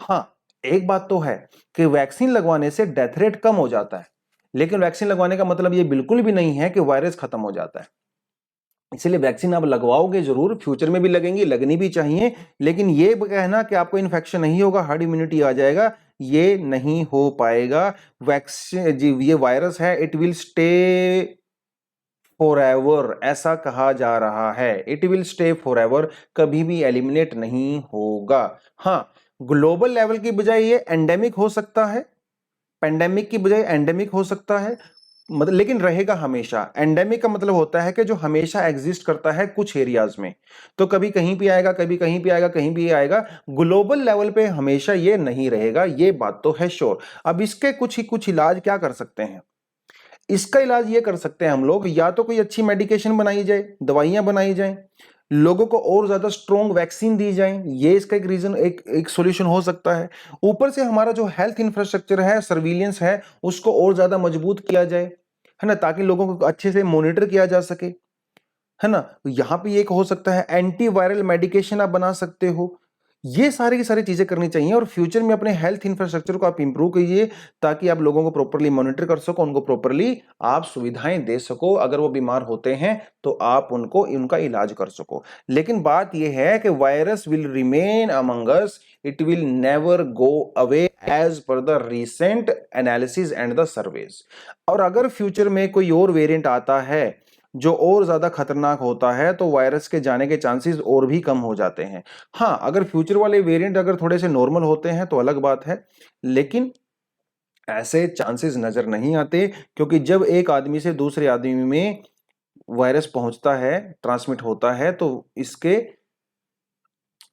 हाँ, एक बात तो है कि वैक्सीन लगवाने से डेथ रेट कम हो जाता है, लेकिन वैक्सीन लगवाने का मतलब ये बिल्कुल भी नहीं है कि वायरस खत्म हो जाता है। इसलिए वैक्सीन आप लगवाओगे जरूर, फ्यूचर में भी लगेंगी, लगनी भी चाहिए, लेकिन ये कहना कि आपको इन्फेक्शन नहीं होगा, हर्ड इम्यूनिटी आ जाएगा, ये नहीं हो पाएगा। वैक्सीन जी, ये वायरस है, इट विल स्टे फॉरएवर, ऐसा कहा जा रहा है। इट विल स्टे फॉरएवर, कभी भी एलिमिनेट नहीं होगा। हाँ, ग्लोबल लेवल की बजाय ये एंडेमिक हो सकता है, पेंडेमिक की बजाय एंडेमिक हो सकता है, मतलब लेकिन रहेगा हमेशा। एंडेमिक का मतलब होता है कि जो हमेशा एग्जिस्ट करता है कुछ एरियाज में, तो कभी कहीं पे आएगा, कभी कहीं पे आएगा, कहीं भी आएगा। ग्लोबल लेवल पे हमेशा ये नहीं रहेगा, ये बात तो है श्योर। अब इसके कुछ इलाज क्या कर सकते हैं? इसका इलाज ये कर सकते हैं हम लोग, या तो कोई अच्छी मेडिकेशन बनाई जाए, दवाइयां बनाई जाए, लोगों को और ज्यादा स्ट्रॉन्ग वैक्सीन दी जाए, ये इसका एक रीजन, एक सॉल्यूशन हो सकता है। ऊपर से हमारा जो हेल्थ इंफ्रास्ट्रक्चर है, सर्विलियंस है, उसको और ज्यादा मजबूत किया जाए, है ना, ताकि लोगों को अच्छे से मॉनिटर किया जा सके, है ना। यहां पे एक हो सकता है एंटी वायरल मेडिकेशन आप बना सकते हो। ये सारी की सारी चीजें करनी चाहिए, और फ्यूचर में अपने हेल्थ इंफ्रास्ट्रक्चर को आप इंप्रूव कीजिए, ताकि आप लोगों को प्रॉपरली मॉनिटर कर सको, उनको प्रॉपरली आप सुविधाएं दे सको, अगर वो बीमार होते हैं तो आप उनको उनका इलाज कर सको। लेकिन बात यह है कि virus will remain among us, it will never go away as per the recent analysis and the surveys. और अगर फ्यूचर में कोई और वेरिएंट आता है जो और ज्यादा खतरनाक होता है, तो वायरस के जाने के चांसेस और भी कम हो जाते हैं। हाँ, अगर फ्यूचर वाले वेरिएंट अगर थोड़े से नॉर्मल होते हैं तो अलग बात है, लेकिन ऐसे चांसेस नजर नहीं आते, क्योंकि जब एक आदमी से दूसरे आदमी में वायरस पहुंचता है, ट्रांसमिट होता है, तो इसके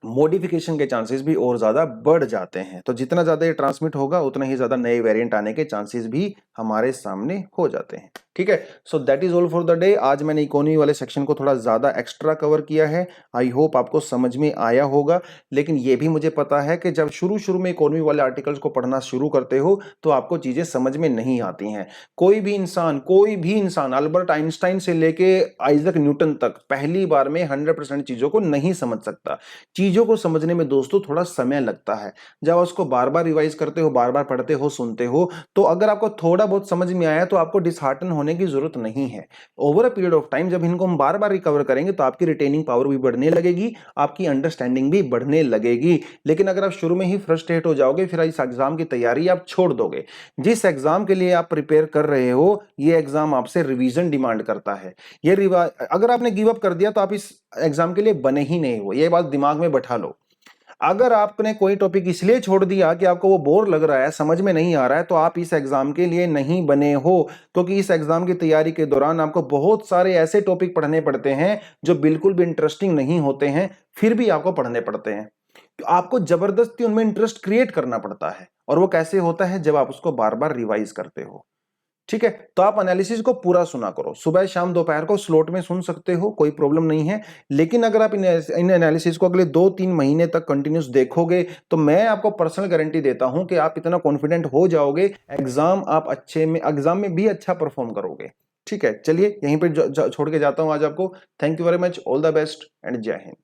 मॉडिफिकेशन के चांसेस भी और ज्यादा बढ़ जाते हैं। तो जितना ज्यादा ये ट्रांसमिट होगा उतना ही ज्यादा नए वेरिएंट आने के चांसेस भी हमारे सामने हो जाते हैं। ठीक है, so that is all for the day. आज मैंने इकोनॉमी वाले सेक्शन को थोड़ा ज्यादा एक्स्ट्रा कवर किया है। आई होप आपको समझ में आया होगा। लेकिन ये भी मुझे पता है कि जब शुरू शुरू में इकोनॉमी वाले आर्टिकल्स को पढ़ना शुरू करते हो तो आपको चीजें समझ में नहीं आती हैं। कोई भी इंसान अल्बर्ट आइंस्टाइन से लेके आइजक न्यूटन तक पहली बार में 100% चीजों को नहीं समझ सकता। चीजों को समझने में दोस्तों थोड़ा समय लगता है। जब उसको बार बार रिवाइज करते हो, बार बार पढ़ते हो, सुनते हो, तो अगर आपको थोड़ा बहुत समझ में आया तो आपको डिसहार्टन होने की जरूरत नहीं है। Over a period of time जब इनको हम बार बार रिकवर करेंगे तो आपकी रिटेनिंग पावर भी बढ़ने लगेगी, आपकी अंडरस्टैंडिंग भी बढ़ने लगेगी। लेकिन अगर आप शुरू में ही फ्रस्ट्रेट हो जाओगे, फिर इस एग्जाम की तैयारी आप छोड़ दोगे। जिस एग्जाम के लिए आप प्रिपेयर कर रहे हो, ये एग्जाम आपसे रिवीजन डिमांड करता है। अगर आपने गिव अप कर दिया तो आप इस एग्जाम के लिए बने ही नहीं हो, ये बात दिमाग में बैठा लो। अगर आपने कोई टॉपिक इसलिए छोड़ दिया कि आपको वो बोर लग रहा है, समझ में नहीं आ रहा है, तो आप इस एग्जाम के लिए नहीं बने हो। क्योंकि इस एग्जाम की तैयारी के दौरान आपको बहुत सारे ऐसे टॉपिक पढ़ने पड़ते हैं जो बिल्कुल भी इंटरेस्टिंग नहीं होते हैं, फिर भी आपको पढ़ने पड़ते हैं। तो आपको जबरदस्ती उनमें इंटरेस्ट क्रिएट करना पड़ता है, और वो कैसे होता है? जब आप उसको बार बार रिवाइज करते हो। ठीक है, तो आप एनालिसिस को पूरा सुना करो, सुबह शाम दोपहर को स्लॉट में सुन सकते हो, कोई प्रॉब्लम नहीं है। लेकिन अगर आप इन एनालिसिस को अगले 2-3 महीने तक कंटिन्यूस देखोगे तो मैं आपको पर्सनल गारंटी देता हूं कि आप इतना कॉन्फिडेंट हो जाओगे, एग्जाम में भी अच्छा परफॉर्म करोगे। ठीक है, चलिए यहीं पे छोड़ के जाता हूं आज आपको। Thank you very much, all the best and जय हिंद।